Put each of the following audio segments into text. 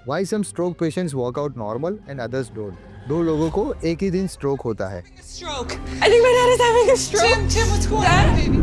Why some stroke patients walk out normal and others don't? दो लोगों को एक ही दिन स्ट्रोक होता है। Stroke. I think my dad is having a stroke. Tim, what's going on, baby?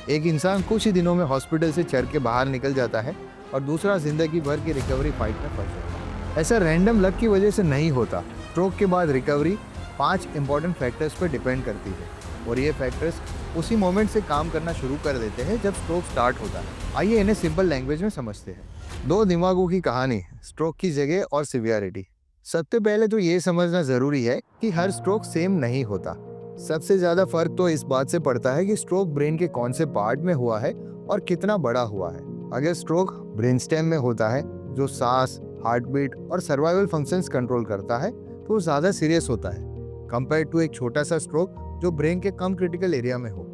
एक इंसान कुछ ही दिनों में हॉस्पिटल से चढ़ के बाहर निकल जाता है और दूसरा जिंदगी भर की रिकवरी फाइट में फंस जाता है। ऐसा रैंडम लक की वजह से नहीं होता। स्ट्रोक के बाद रिकवरी 5 इंपॉर्टेंट फैक्टर्स पर डिपेंड करती है और ये फैक्टर्स उसी मोमेंट से काम करना शुरू कर देते हैं जब स्ट्रोक स्टार्ट होता है। आइए इन्हें सिंपल लैंग्वेज में समझते हैं। दो दिमागों की कहानी, स्ट्रोक की जगह और सिवियरिटी। सबसे पहले तो ये समझना जरूरी है कि हर स्ट्रोक सेम नहीं होता। सबसे ज्यादा फर्क तो इस बात से पड़ता है कि स्ट्रोक ब्रेन के कौन से पार्ट में हुआ है और कितना बड़ा हुआ है। अगर स्ट्रोक ब्रेनस्टेम में होता है, जो सांस, हार्ट बीट और सर्वाइवल फंक्शंस कंट्रोल करता है, तो वो ज्यादा सीरियस होता है कंपेयर टू एक छोटा सा स्ट्रोक जो ब्रेन के कम क्रिटिकल एरिया में हो।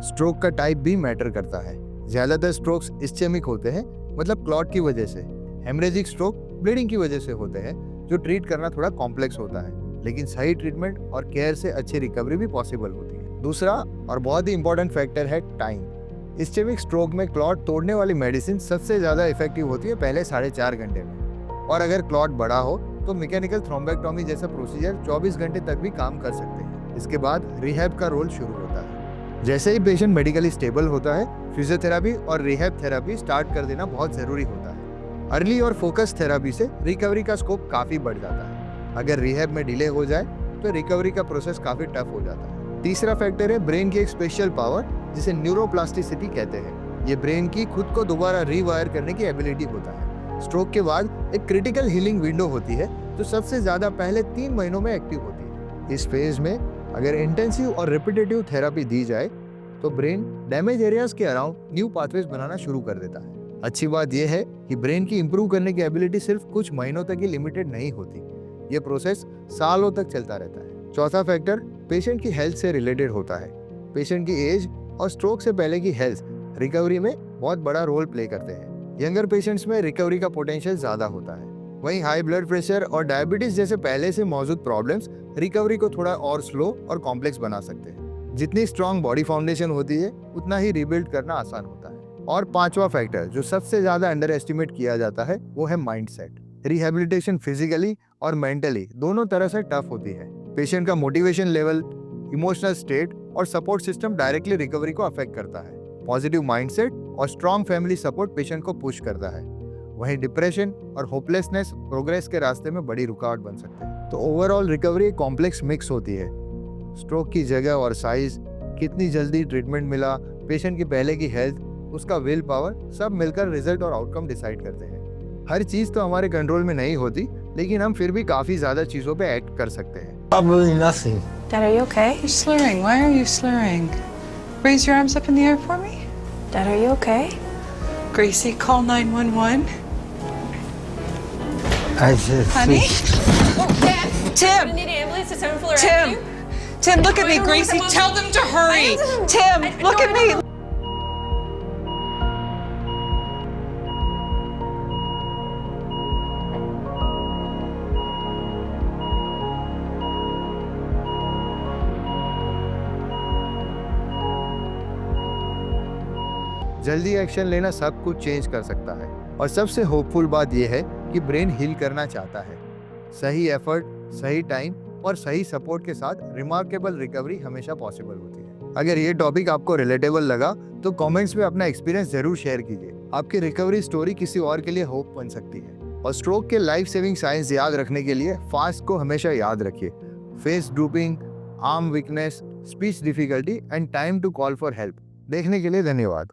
स्ट्रोक का टाइप भी मैटर करता है। ज्यादातर स्ट्रोक्स इस्चेमिक होते हैं, मतलब क्लॉट की वजह से। हेमरेजिक स्ट्रोक ब्लीडिंग की वजह से होते हैं, जो ट्रीट करना थोड़ा कॉम्प्लेक्स होता है, लेकिन सही ट्रीटमेंट और केयर से अच्छी रिकवरी भी पॉसिबल होती है। दूसरा और बहुत ही इंपॉर्टेंट फैक्टर है टाइम। इस्चेमिक स्ट्रोक में क्लॉट तोड़ने वाली मेडिसिन सबसे ज्यादा इफेक्टिव होती है पहले 4.5 घंटे में, और अगर क्लॉट बड़ा हो तो मैकेनिकल थ्रोम्बेक्टोमी जैसा प्रोसीजर 24 घंटे तक भी काम कर सकते हैं। इसके बाद रिहैब का रोल शुरू होता है। जैसे ही पेशेंट मेडिकली स्टेबल होता है, फिजियोथेरेपी और रिहैब थेरेपी स्टार्ट कर देना बहुत जरूरी होता है। अर्ली और फोकस थेरेपी से रिकवरी का स्कोप काफी बढ़ जाता है। अगर रिहैब में डिले हो जाए तो रिकवरी का प्रोसेस काफी टफ हो जाता है। तीसरा फैक्टर है ब्रेन की एक स्पेशल पावर, जिसे न्यूरोप्लास्टिसिटी कहते हैं। ये ब्रेन की खुद को दोबारा रीवायर करने की एबिलिटी होता है। स्ट्रोक के बाद एक क्रिटिकल हीलिंग विंडो होती है जो सबसे ज्यादा पहले 3 महीनों में एक्टिव होती है। इस फेज में अगर इंटेंसिव और रिपीटेटिव थेरेपी दी जाए तो ब्रेन डैमेज एरियाज के अराउंड न्यू पाथवेज बनाना शुरू कर देता है। अच्छी बात यह है कि ब्रेन की इंप्रूव करने की एबिलिटी सिर्फ कुछ महीनों तक ही लिमिटेड नहीं होती। ये प्रोसेस सालों तक चलता रहता है। चौथा फैक्टर पेशेंट की हेल्थ से रिलेटेड होता है। पेशेंट की एज और स्ट्रोक से पहले की हेल्थ रिकवरी में बहुत बड़ा रोल प्ले करते हैं। यंगर पेशेंट्स में रिकवरी का पोटेंशियल ज्यादा होता है, वहीं हाई ब्लड प्रेशर और डायबिटीज जैसे पहले से मौजूद प्रॉब्लम्स रिकवरी को थोड़ा और स्लो और कॉम्प्लेक्स बना सकते हैं। जितनी स्ट्रॉन्ग बॉडी फाउंडेशन होती है, उतना ही रिबिल्ड करना आसान होता है। और पांचवा फैक्टर जो सबसे ज्यादा अंडर एस्टिमेट किया जाता है, वो है माइंडसेट। रिहेबिलिटेशन फिजिकली और मेंटली दोनों तरह से टफ होती है। पेशेंट का मोटिवेशन लेवल, इमोशनल स्टेट और सपोर्ट सिस्टम डायरेक्टली रिकवरी को अफेक्ट करता है। पॉजिटिव माइंडसेट और स्ट्रॉन्ग फैमिली सपोर्ट पेशेंट को पुश करता है, वहीं डिप्रेशन और होपलेसनेस प्रोग्रेस के रास्ते में बड़ी रुकावट बन सकते हैं। तो ओवरऑल रिकवरी एक कॉम्प्लेक्स मिक्स होती है। स्ट्रोक की जगह और साइज, कितनी जल्दी ट्रीटमेंट मिला, पेशेंट की पहले की हेल्थ, उसका विल पावर, सब मिलकर रिजल्ट और आउटकम डिसाइड करते हैं। हर चीज तो हमारे कंट्रोल में नहीं होती, लेकिन हम फिर भी काफी ज्यादा चीजों पे एक्ट कर सकते हैं। Probably nothing. Dad, are you okay? You're slurring. Why are you slurring? Raise your arms up in the air for me. Dad, are you okay? Gracie, call 911. I just. Honey? Oh, Dad. Tim! need an ambulance to 7th floor Tim! Tim, look at me, Gracie. Tell them to hurry. Tim, look at me. जल्दी action लेना सब कुछ change कर सकता है, और सबसे hopeful बात यह है कि ब्रेन हील करना चाहता है। सही एफर्ट, सही टाइम और सही सपोर्ट के साथ रिमार्केबल रिकवरी हमेशा पॉसिबल होती है। अगर ये टॉपिक आपको रिलेटेबल लगा तो कमेंट्स में अपना एक्सपीरियंस जरूर शेयर कीजिए। आपकी रिकवरी स्टोरी किसी और के लिए होप बन सकती है। और स्ट्रोक के लाइफ सेविंग साइंस याद रखने के लिए फास्ट को हमेशा याद रखिए। Face drooping, arm weakness, speech difficulty and time to call for help. देखने के लिए धन्यवाद।